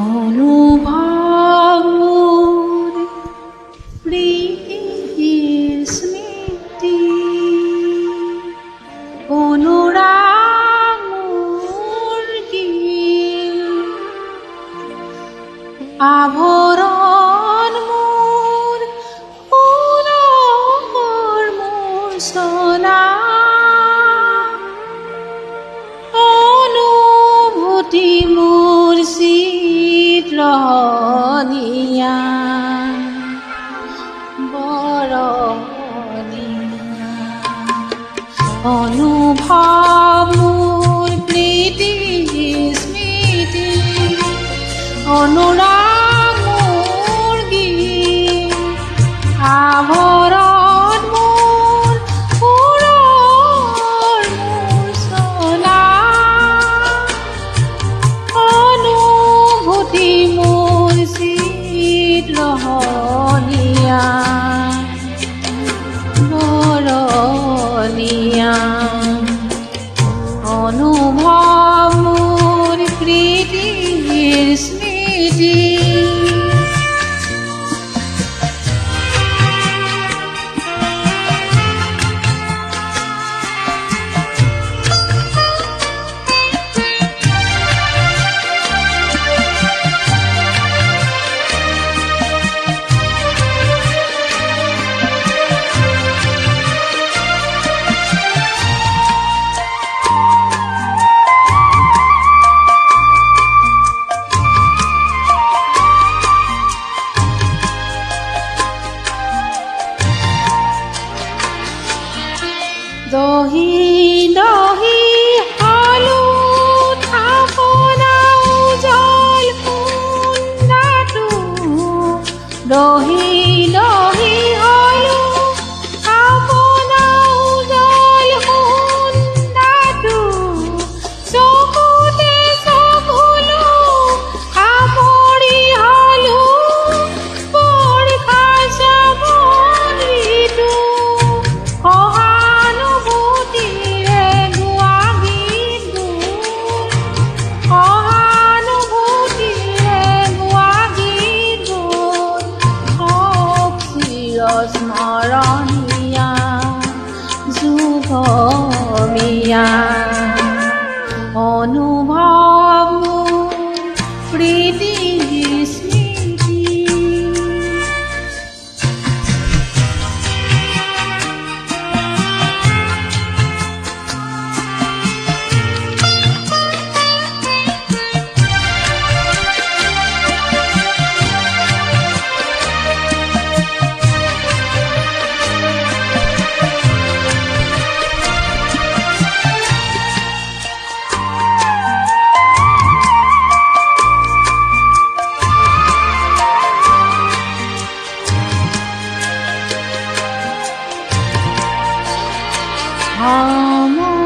অনুভৱ মোৰ প্ৰীতিৰ স্মৃতি, অনুৰাগ মোৰ গীত, আভৰণ মোৰ সোণৰ মূৰ্ছনা, অনুভূতি মোৰ চিত্ৰহনীয়া বৰণীয়া, অনুভৱ মোৰ প্ৰীতিৰ স্মৃতি, অনুৰাগ মোৰ গীত, আভৰণ মোৰ সোণৰ মূৰ্ছনা, অনুভূতি মোৰ চিত্ৰহনীয়া বৰণীয়া, অনুভৱ মোৰ প্ৰীতিৰ স্মৃতি। দহি দহি হালো থাপনা উজ্জ্বল কুণ্ডাটো, দহি দহি হালো থাপনা উজ্জ্বল কুণ্ডাটো, চকুতে চকুলো সামৰি হালো পৰীক্ষা চাবৰ ঋতু, সহানুভূতিৰে গোৱা গীতবোৰ, সহানুভূতিৰে গোৱা গীতবোৰ সব চিৰস্মৰণীয়া যুগমীয়া, অনুভৱ মোৰ প্ৰীতিৰ স্মৃতি। আমাৰ